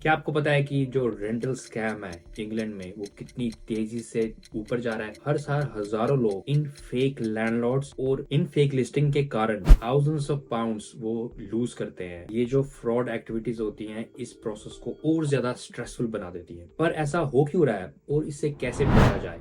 क्या आपको पता है कि जो रेंटल स्कैम है इंग्लैंड में वो कितनी तेजी से ऊपर जा रहा है? हर साल हजारों लोग इन फेक लैंडलॉर्ड्स और इन फेक लिस्टिंग के कारण थाउजेंड्स ऑफ पाउंड्स वो लूज करते हैं। ये जो फ्रॉड एक्टिविटीज होती हैं इस प्रोसेस को और ज्यादा स्ट्रेसफुल बना देती है। पर ऐसा हो क्यों रहा है और इससे कैसे बचा जाए,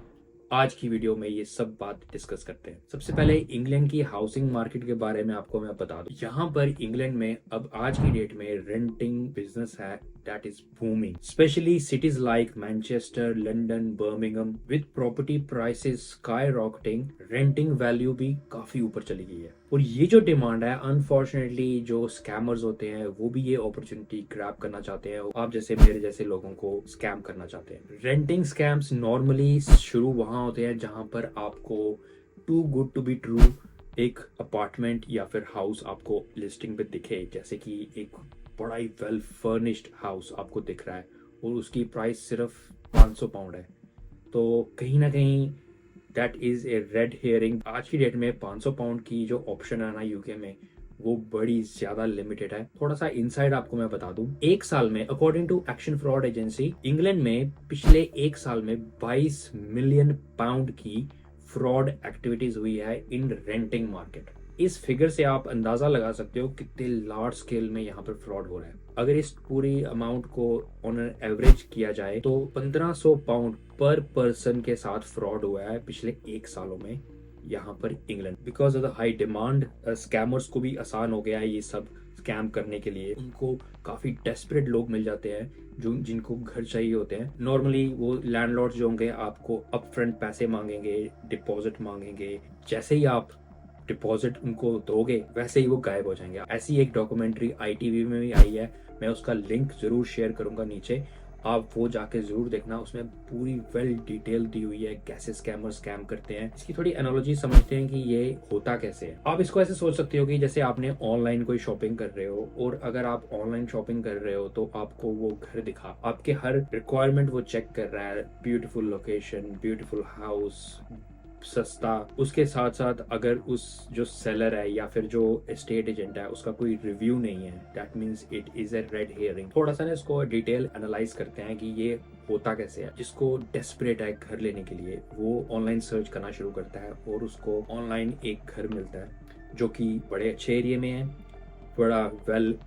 आज की वीडियो में ये सब बात डिस्कस करते हैं। सबसे पहले इंग्लैंड की हाउसिंग मार्केट के बारे में आपको मैं बता दूं। यहाँ पर इंग्लैंड में अब आज की डेट में रेंटिंग बिजनेस है that is booming, especially cities like Manchester, London, Birmingham, with property prices skyrocketing, renting value भी काफी ऊपर चली गई है। और ये जो डिमांड है, अनफॉर्चुनेटली जो स्कैमर्स होते हैं वो भी ये अपॉर्चुनिटी ग्रैब करना चाहते हैं, आप जैसे मेरे जैसे लोगों को स्कैम करना चाहते हैं। रेंटिंग स्कैम्स नॉर्मली शुरू वहां होते हैं जहां पर आपको too good to be true एक अपार्टमेंट या फिर हाउस आपको लिस्टिंग पे दिखे, जैसे कि एक बड़ा ही वेल फर्निश्ड हाउस आपको दिख रहा है और उसकी प्राइस सिर्फ 500 पाउंड है। तो कहीं ना कहीं that is a red hearing. आज की डेट में 500 पाउंड की जो ऑप्शन है ना यूके में, वो बड़ी ज्यादा लिमिटेड है। थोड़ा सा इनसाइड आपको मैं बता दूं, एक साल में according to action fraud agency, England में पिछले एक साल में 22 मिलियन पाउंड की फ्रॉड एक्टिविटीज हुई है इन रेंटिंग मार्केट। इस फिगर से आप अंदाजा लगा सकते हो कितने लार्ज स्केल में यहाँ पर फ्रॉड हो रहा है। अगर इस पूरी अमाउंट को ऑन एन एवरेज किया जाए तो 1500 पाउंड पर पर्सन के साथ फ्रॉड हुआ है पिछले एक सालों में यहाँ पर England. Because of the high demand, scammers को भी आसान हो गया है ये सब स्कैम करने के लिए। उनको काफी डेस्परेट लोग मिल जाते हैं जो जिनको घर चाहिए होते हैं। नॉर्मली वो लैंडलॉर्ड्स जो होंगे आपको अपफ्रंट पैसे मांगेंगे, डिपॉजिट मांगेंगे। जैसे ही आप डिपॉजिट उनको दोगे वैसे ही वो गायब हो जाएंगे। ऐसी एक डॉक्यूमेंट्री आईटीवी में भी आई है, मैं उसका लिंक जरूर शेयर करूंगा नीचे, आप वो जाके जरूर देखना। उसमें पूरी वेल डिटेल दी हुई है कैसे स्कैमर स्कैम करते हैं। इसकी थोड़ी एनालॉजी समझते हैं कि ये होता कैसे है। आप इसको ऐसे सोच सकते हो कि जैसे आपने ऑनलाइन कोई शॉपिंग कर रहे हो, और अगर आप ऑनलाइन शॉपिंग कर रहे हो तो आपको वो घर दिखा, आपके हर रिक्वायरमेंट वो चेक कर रहा है, ब्यूटीफुल लोकेशन, ब्यूटीफुल हाउस, सस्ता। उसके साथ साथ अगर उस जो सेलर है या फिर जो एस्टेट एजेंट है उसका कोई रिव्यू नहीं है, that means it is a red hearing. थोड़ा सा ना इसको डिटेल एनालाइज करते हैं कि ये होता कैसे है। जिसको डेस्परेट है घर लेने के लिए, वो ऑनलाइन सर्च करना शुरू करता है और उसको ऑनलाइन एक घर मिलता है जो कि बड़े अच्छे एरिया में है, बड़ा वेल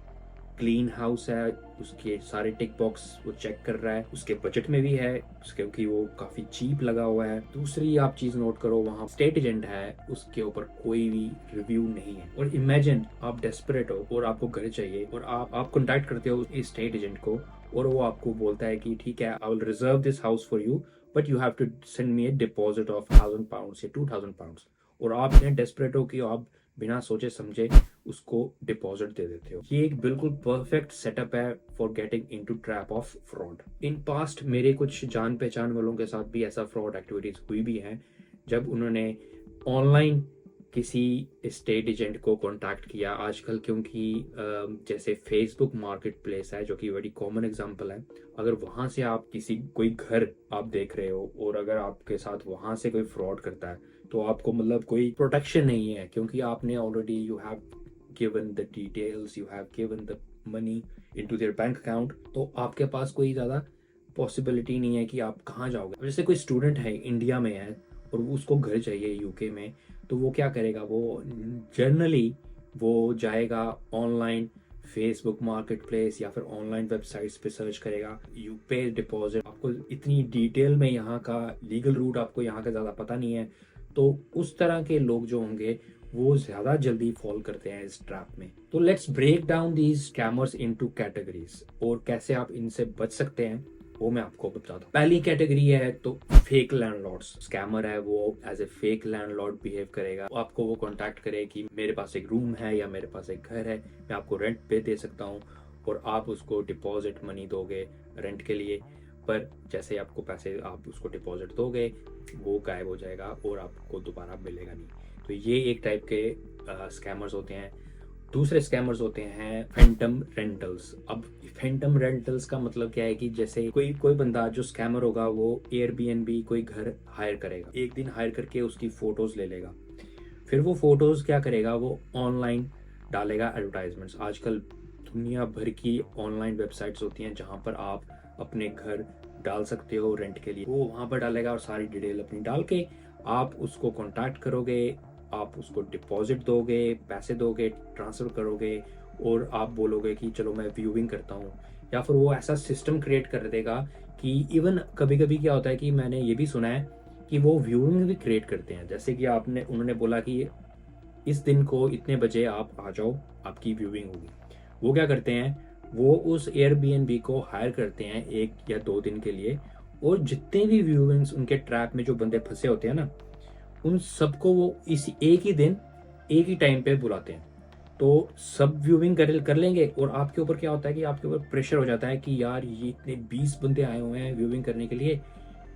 क्लीन हाउस है, उसके सारे टिक बॉक्स वो चेक कर रहा है, उसके बजट में भी है, क्योंकि वो काफी चीप लगा हुआ है। दूसरी आप चीज नोट करो, वहाँ स्टेट एजेंट है, उसके ऊपर कोई भी रिव्यू नहीं है। और इमेजिन आप डेस्परेट हो और आपको घर चाहिए और आप कांटेक्ट करते हो इस स्टेट एजेंट को, और वो आपको बोलता है कि ठीक है, I will reserve this house for you, but you have to send me a deposit of 1000 pounds या 2000 पाउंड्स। और आप इतने डेस्परेट हो कि आप बिना सोचे समझे उसको डिपॉजिट दे देते हो। ये एक बिल्कुल परफेक्ट सेटअप है for getting into trap of fraud. In past मेरे कुछ जान पहचान वालों के साथ भी ऐसा फ्रॉड एक्टिविटीज हुई भी है, जब उन्होंने ऑनलाइन किसी स्टेट एजेंट को कांटेक्ट किया। आजकल क्योंकि जैसे फेसबुक मार्केट प्लेस है जो कि बड़ी कॉमन एग्जांपल है, अगर वहां से आप किसी कोई घर आप देख रहे हो और अगर आपके साथ वहां से कोई फ्रॉड करता है तो आपको मतलब कोई प्रोटेक्शन नहीं है, क्योंकि आपने already you have given the details, you have given the money into their bank account. तो आपके पास कोई ज़्यादा पॉसिबिलिटी नहीं है कि आप कहाँ जाओगे। जैसे कोई स्टूडेंट है इंडिया में है और उसको घर चाहिए यूके में, तो वो क्या करेगा, वो जनरली वो जाएगा ऑनलाइन फेसबुक मार्केट प्लेस या फिर ऑनलाइन वेबसाइट्स पे सर्च करेगा, यू पे डिपॉजिट। आपको इतनी डिटेल में यहाँ का लीगल रूट आपको यहाँ का ज़्यादा पता नहीं है, तो उस तरह के लोग जो होंगे वो ज्यादा जल्दी फॉल करते हैं इस ट्रैप में। तो let's break down these scammers into categories, और कैसे आप इनसे बच सकते हैं वो मैं आपको बताता हूँ। पहली कैटेगरी है तो फेक लैंडलॉर्ड्स। स्कैमर है वो as a fake landlord behave करेगा। आपको वो कांटेक्ट करे कि मेरे पास एक रूम है या मेरे पास एक घर है, मैं आपको रेंट पे दे सकता हूँ, और आप उसको डिपॉजिट मनी दोगे रेंट के लिए। पर जैसे आपको पैसे आप उसको डिपॉजिट दोगे वो गायब हो जाएगा और आपको दोबारा मिलेगा नहीं। तो ये एक टाइप के स्कैमर्स होते हैं। दूसरे स्कैमर्स होते हैं फैंटम रेंटल्स। अब फैंटम रेंटल्स का मतलब क्या है कि जैसे कोई कोई बंदा जो स्कैमर होगा वो एयरबीएनबी कोई घर हायर करेगा, एक दिन हायर करके उसकी फोटोज ले लेगा, फिर वो फोटोज क्या करेगा, वो ऑनलाइन डालेगा एडवर्टाइजमेंट्स। आजकल दुनिया भर की ऑनलाइन वेबसाइट्स होती हैं जहाँ पर आप अपने घर डाल सकते हो रेंट के लिए। वो वहाँ पर डालेगा और सारी डिटेल अपनी डाल के आप उसको कांटेक्ट करोगे, आप उसको डिपॉजिट दोगे, पैसे दोगे, ट्रांसफ़र करोगे और आप बोलोगे कि चलो मैं व्यूइंग करता हूँ। या फिर वो ऐसा सिस्टम क्रिएट कर देगा कि इवन कभी-कभी क्या होता है कि मैंने ये भी सुना है कि वो व्यूइंग भी क्रिएट करते हैं। जैसे कि उन्होंने बोला कि इस दिन को इतने बजे आप आ जाओ, आपकी व्यूइंग होगी। वो क्या करते हैं, वो उस एयरबीएनबी को हायर करते हैं 1 या 2 दिन के लिए और जितने भी व्यूइंग्स उनके ट्रैप में जो बंदे फंसे होते हैं ना, उन सबको वो इसी एक ही दिन, एक ही टाइम पे बुलाते हैं। तो सब व्यूइंग कर लेंगे और आपके ऊपर क्या होता है कि आपके ऊपर प्रेशर हो जाता है कि यार ये इतने 20 बंदे आए हुए हैं व्यूइंग करने के लिए,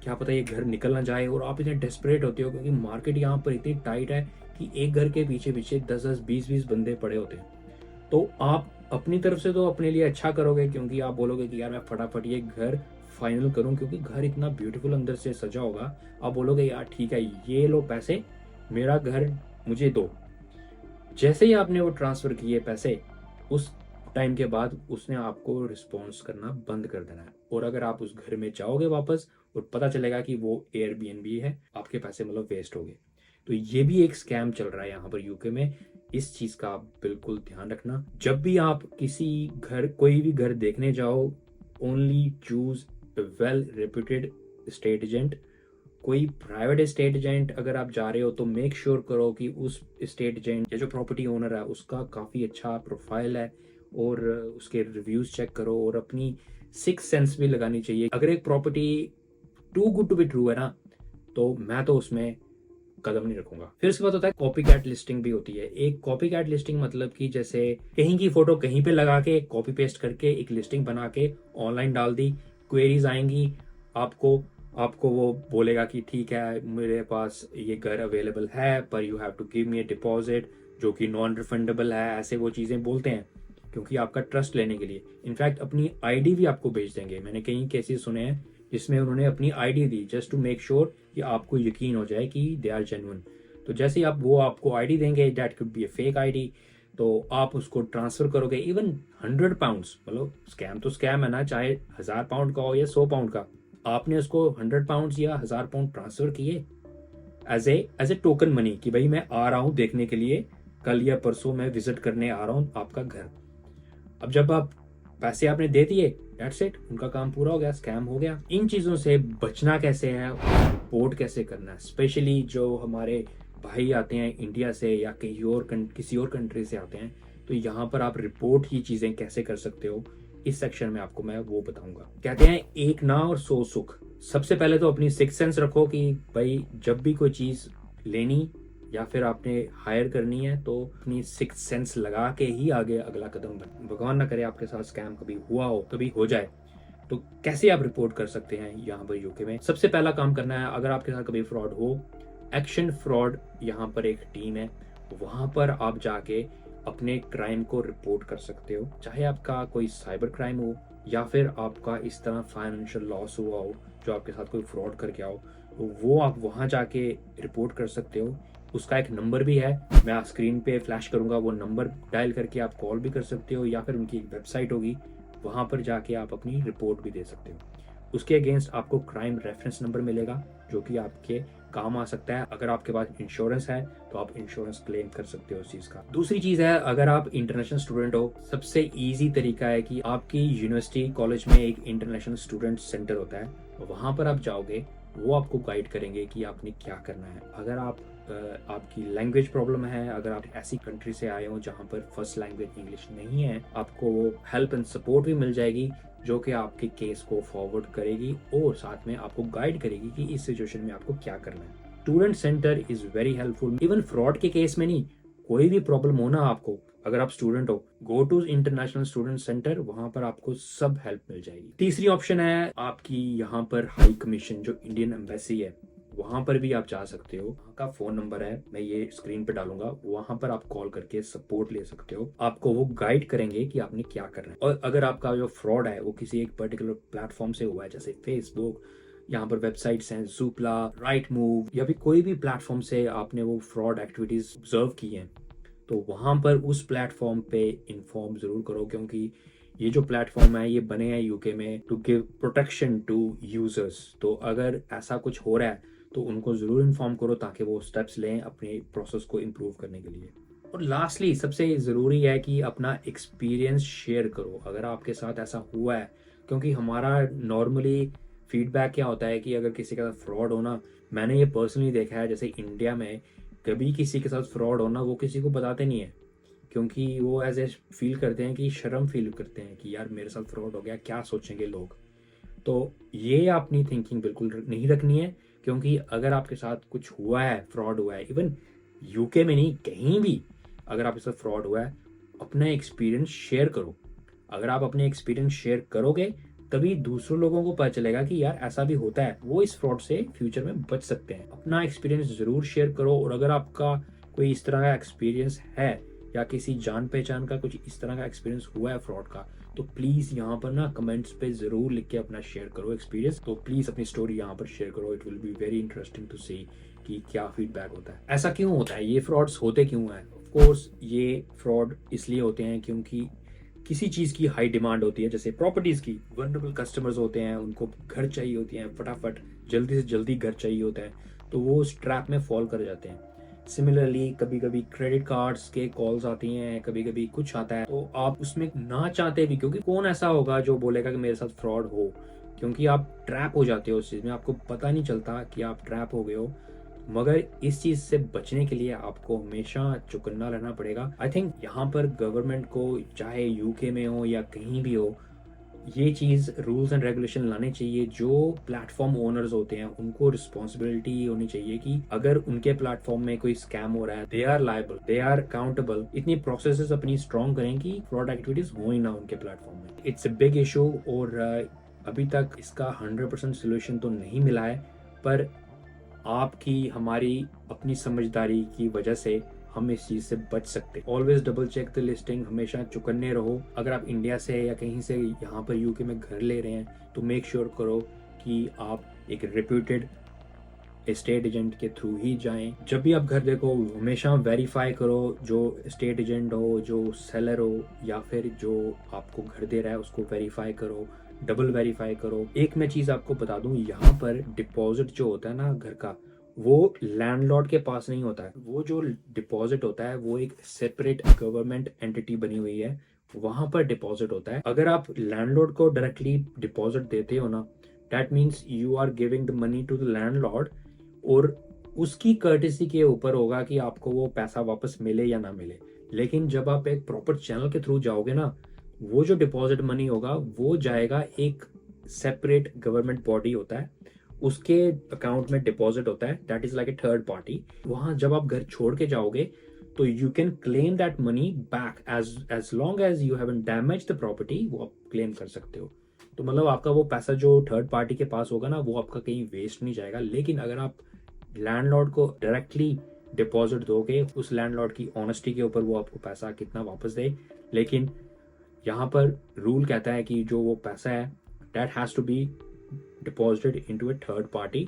क्या पता ये घर निकल ना जाए। और आप इतने डेस्परेट होते हो क्योंकि मार्केट यहाँ पर इतनी टाइट है कि एक घर के पीछे पीछे 10-10, 20-20 बंदे पड़े होते हैं। तो आप अपनी तरफ से तो अपने लिए अच्छा करोगे क्योंकि आप बोलोगे कि यार मैं फटाफट ये घर फाइनल करूं क्योंकि घर इतना ब्यूटीफुल अंदर से सजा होगा। आप बोलोगे यार ठीक है, ये लो पैसे, मेरा घर मुझे दो। जैसे ही आपने वो ट्रांसफ़र किए पैसे, उस टाइम के बाद उसने आपको रिस्पॉन्स करना बंद कर देना है। और अगर आप उस घर में जाओगे वापस और पता चलेगा कि वो एयरबीएनबी है, आपके पैसे मतलब वेस्ट हो गए। तो ये भी एक स्कैम चल रहा है यहाँ पर यूके में। इस चीज़ का आप बिल्कुल ध्यान रखना। जब भी आप कोई भी घर देखने जाओ, only choose a well reputed estate agent. कोई प्राइवेट एस्टेट एजेंट अगर आप जा रहे हो तो मेक श्योर करो कि उस एस्टेट एजेंट या जो प्रॉपर्टी ओनर है उसका काफ़ी अच्छा प्रोफाइल है और उसके रिव्यूज़ चेक करो। और अपनी सिक्स सेंस भी लगानी चाहिए। अगर एक property too good to be true है ना, तो मैं तो उसमें कदम नहीं रखूंगा। फिर उसके बाद होता है कॉपी कैट लिस्टिंग भी होती है। एक कॉपी कैट लिस्टिंग मतलब कि जैसे कहीं की फोटो कहीं पे लगा के कॉपी पेस्ट करके एक लिस्टिंग बना के ऑनलाइन डाल दी, क्वेरीज आएंगी आपको आपको वो बोलेगा कि ठीक है मेरे पास ये घर अवेलेबल है पर you have to give me a deposit जो कि नॉन रिफंडेबल है। ऐसे वो चीज़ें बोलते हैं क्योंकि आपका ट्रस्ट लेने के लिए। इनफैक्ट अपनी आईडी भी आपको भेज देंगे। मैंने कई केसेस सुने हैं जिसमें उन्होंने अपनी आईडी दी जस्ट टू मेक श्योर कि आपको यकीन हो जाए कि दे आर जेन्युइन। तो जैसे ही वो आपको आईडी देंगे, that could be a fake ID, तो आप उसको ट्रांसफ़र करोगे। इवन 100 पाउंड्स, मतलब स्कैम तो स्कैम है ना, चाहे 1000 पाउंड का हो या 100 पाउंड का, आपने उसको 100 पाउंड्स या 1000 पाउंड ट्रांसफ़र किए एज ए टोकन मनी कि भाई मैं आ रहा हूँ देखने के लिए, कल या परसों मैं विजिट करने आ रहा हूँ आपका घर। अब जब आप पैसे आपने दे दिए, दैट्स इट, उनका काम पूरा हो गया, स्कैम हो गया। इन चीज़ों से बचना कैसे है, रिपोर्ट कैसे करना है, स्पेशली जो हमारे भाई आते हैं इंडिया से या किसी और कंट्री से आते हैं, तो यहाँ पर आप रिपोर्ट ही चीज़ें कैसे कर सकते हो, इस सेक्शन में आपको मैं वो बताऊंगा। कहते हैं एक ना और 100 सुख। सबसे पहले तो अपनी सिक्स सेंस रखो कि भाई जब भी कोई चीज़ लेनी या फिर आपने हायर करनी है तो अपनी सिक्स सेंस लगा के ही आगे अगला कदम बढ़े। भगवान ना करे आपके साथ स्कैम कभी हुआ हो, कभी हो जाए, तो कैसे आप रिपोर्ट कर सकते हैं यहाँ पर यूके में। सबसे पहला काम करना है, अगर आपके साथ कभी फ्रॉड हो, एक्शन फ्रॉड यहाँ पर एक टीम है, वहां पर आप जाके अपने क्राइम को रिपोर्ट कर सकते हो। चाहे आपका कोई साइबर क्राइम हो या फिर आपका इस तरह फाइनेंशियल लॉस हुआ हो जो आपके साथ कोई फ्रॉड कर गया हो, तो वो आप वहां जाके रिपोर्ट कर सकते हो। उसका एक नंबर भी है, मैं स्क्रीन पे फ्लैश करूंगा, वो नंबर डायल करके आप कॉल भी कर सकते हो या फिर उनकी एक वेबसाइट होगी, वहां पर जाके आप अपनी रिपोर्ट भी दे सकते हो। उसके अगेंस्ट आपको क्राइम रेफरेंस नंबर मिलेगा जो कि आपके काम आ सकता है। अगर आपके पास इंश्योरेंस है तो आप इंश्योरेंस क्लेम कर सकते हो उस चीज़ का। दूसरी चीज़ है, अगर आप इंटरनेशनल स्टूडेंट हो, सबसे इजी तरीका है कि आपकी यूनिवर्सिटी कॉलेज में एक इंटरनेशनल स्टूडेंट सेंटर होता है, वहाँ पर आप जाओगे, वो आपको गाइड करेंगे कि आपने क्या करना है। अगर आपकी लैंग्वेज प्रॉब्लम है, अगर आप ऐसी कंट्री से आए हो जहाँ पर फर्स्ट लैंग्वेज इंग्लिश नहीं है, आपको वो हेल्प एंड सपोर्ट भी मिल जाएगी जो कि आपके केस को फॉरवर्ड करेगी और साथ में आपको गाइड करेगी कि इस सिचुएशन में आपको क्या करना है। Student centre is very helpful. Even fraud के केस में नहीं, कोई भी प्रॉब्लम हो ना आपको, अगर आप स्टूडेंट हो, go to international student centre, वहां पर आपको सब हेल्प मिल जाएगी। तीसरी ऑप्शन है आपकी यहाँ पर हाई कमीशन जो इंडियन एम्बेसी है, वहां पर भी आप जा सकते हो। वहाँ का फोन नंबर है, मैं ये स्क्रीन पे डालूंगा, वहां पर आप कॉल करके सपोर्ट ले सकते हो। आपको वो गाइड करेंगे कि आपने क्या करना है। और अगर आपका जो फ्रॉड है वो किसी एक पर्टिकुलर प्लेटफॉर्म से हुआ है, जैसे फेसबुक, यहाँ पर वेबसाइट्स हैं जूपला, राइट मूव, या भी कोई भी प्लेटफॉर्म से आपने वो फ्रॉड एक्टिविटीज ऑब्जर्व की हैं, तो वहाँ पर उस प्लेटफॉर्म पे इन्फॉर्म ज़रूर करो, क्योंकि ये जो प्लेटफॉर्म है ये बने हैं यूके में to give protection to users. तो अगर ऐसा कुछ हो रहा है तो उनको ज़रूर इन्फॉर्म करो ताकि वो स्टेप्स लें अपने प्रोसेस को इम्प्रूव करने के लिए। और लास्टली सबसे ज़रूरी है कि अपना एक्सपीरियंस शेयर करो अगर आपके साथ ऐसा हुआ है, क्योंकि हमारा नॉर्मली फीडबैक क्या होता है कि अगर किसी के साथ फ्रॉड होना, मैंने ये पर्सनली देखा है, जैसे इंडिया में कभी किसी के साथ फ्रॉड होना वो किसी को बताते नहीं है, क्योंकि वो एज ए फील करते हैं कि शर्म फील करते हैं कि यार मेरे साथ फ्रॉड हो गया, क्या सोचेंगे लोग। तो ये अपनी थिंकिंग बिल्कुल नहीं रखनी है, क्योंकि अगर आपके साथ कुछ हुआ है, फ्रॉड हुआ है, इवन यूके में नहीं कहीं भी अगर आपके साथ फ्रॉड हुआ है, अपना एक्सपीरियंस शेयर करो। अगर आप अपने एक्सपीरियंस शेयर करोगे तभी दूसरों लोगों को पता चलेगा कि यार ऐसा भी होता है, वो इस फ्रॉड से फ्यूचर में बच सकते हैं। अपना एक्सपीरियंस ज़रूर शेयर करो। और अगर आपका कोई इस तरह का एक्सपीरियंस है या किसी जान पहचान का कुछ इस तरह का एक्सपीरियंस हुआ है फ्रॉड का, तो प्लीज़ यहाँ पर ना कमेंट्स पे ज़रूर लिख के अपना शेयर करो एक्सपीरियंस। तो प्लीज़ अपनी स्टोरी यहाँ पर शेयर करो। It will be very interesting to see कि क्या फीडबैक होता है, ऐसा क्यों होता है, ये फ्रॉड्स होते क्यों हैं। ऑफ कोर्स ये फ्रॉड इसलिए होते हैं क्योंकि किसी चीज़ की हाई डिमांड होती है, जैसे प्रॉपर्टीज़ की। वनरेबल कस्टमर्स होते हैं, उनको घर चाहिए होती हैं, फटाफट जल्दी से जल्दी घर चाहिए होता है, तो वो उस ट्रैप में फॉल कर जाते हैं। सिमिलरली कभी कभी क्रेडिट कार्ड्स के कॉल्स आती हैं, कभी कभी कुछ आता है, तो आप उसमें ना चाहते भी, क्योंकि कौन ऐसा होगा जो बोलेगा कि मेरे साथ फ्रॉड हो, क्योंकि आप ट्रैप हो जाते हो उस चीज़ में, आपको पता नहीं चलता कि आप ट्रैप हो गए हो। मगर इस चीज़ से बचने के लिए आपको हमेशा चौकन्ना रहना पड़ेगा। आई थिंक यहाँ पर गवर्नमेंट को, चाहे यूके में हो या कहीं भी हो, ये चीज़ रूल्स एंड रेगुलेशन लाने चाहिए। जो प्लेटफॉर्म ओनर्स होते हैं उनको रिस्पॉन्सिबिलिटी होनी चाहिए कि अगर उनके प्लेटफॉर्म में कोई स्कैम हो रहा है, they are liable, they are accountable. इतनी प्रोसेसेस अपनी स्ट्रॉन्ग करें कि फ्रॉड एक्टिविटीज हो ही ना उनके प्लेटफॉर्म में। इट्स अ बिग इशू और अभी तक इसका 100% सोल्यूशन तो नहीं मिला है, पर आपकी, हमारी अपनी समझदारी की वजह से हम इस चीज़ से बच सकते। Always double check the listing, हमेशा चौकन्ने रहो। अगर आप इंडिया से या कहीं से यहाँ पर यूके में घर ले रहे हैं तो मेक श्योर करो कि आप एक रेप्यूटेड एस्टेट एजेंट के थ्रू ही जाएं। जब भी आप घर देखो हमेशा वेरीफाई करो, जो एस्टेट एजेंट हो, जो सेलर हो या फिर जो आपको घर दे रहा है उसको वेरीफाई करो, डबल वेरीफाई करो। एक मैं चीज़ आपको बता दूं, यहाँ पर डिपॉजिट जो होता है ना घर का, वो लैंडलॉर्ड के पास नहीं होता है। वो जो डिपॉजिट होता है वो एक सेपरेट गवर्नमेंट एंटिटी बनी हुई है, वहां पर डिपॉजिट होता है। अगर आप लैंडलॉर्ड को डायरेक्टली डिपॉजिट देते हो ना, that means you are giving the money to the landlord, और उसकी कर्टेसी के ऊपर होगा कि आपको वो पैसा वापस मिले या ना मिले। लेकिन जब आप एक प्रॉपर चैनल के थ्रू जाओगे ना, वो जो डिपॉजिट मनी होगा वो जाएगा, एक सेपरेट गवर्नमेंट बॉडी होता है उसके अकाउंट में डिपॉजिट होता है, that is like a third party. वहां जब आप घर छोड़ के जाओगे तो you can claim that money back as long as you haven't damage the property, वो आप क्लेम कर सकते हो। तो मतलब आपका वो पैसा जो थर्ड पार्टी के पास होगा ना, वो आपका कहीं वेस्ट नहीं जाएगा। लेकिन अगर आप लैंडलॉर्ड को डायरेक्टली डिपॉजिट दोगे, उस लैंडलॉर्ड की ऑनेस्टी के ऊपर वो आपको पैसा कितना वापस दे। लेकिन यहाँ पर रूल कहता है कि जो वो पैसा है that has to be deposited into a third party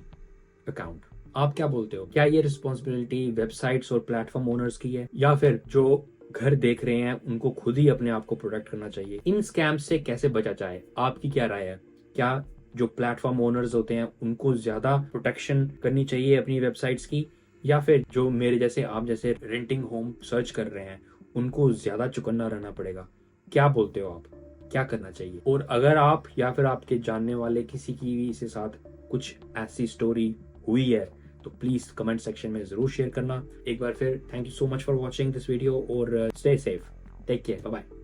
account. आप क्या बोलते हो, क्या ये रिस्पॉन्सिबिलिटी वेबसाइट्स और प्लेटफॉर्म ओनर्स की है, या फिर जो घर देख रहे हैं उनको खुद ही अपने आप को प्रोटेक्ट करना चाहिए? इन स्कैम्स से कैसे बचा जाए, आपकी क्या राय है? क्या जो प्लेटफॉर्म ओनर्स होते हैं उनको ज्यादा प्रोटेक्शन करनी चाहिए अपनी वेबसाइट्स की, या फिर जो मेरे जैसे, आप जैसे रेंटिंग होम सर्च कर रहे हैं उनको ज्यादा चौकन्ना रहना पड़ेगा? क्या बोलते हो आप, क्या करना चाहिए? और अगर आप या फिर आपके जानने वाले किसी की भी इसके साथ कुछ ऐसी स्टोरी हुई है तो प्लीज कमेंट सेक्शन में जरूर शेयर करना। एक बार फिर thank you so much for watching this video और stay safe, take care, bye bye.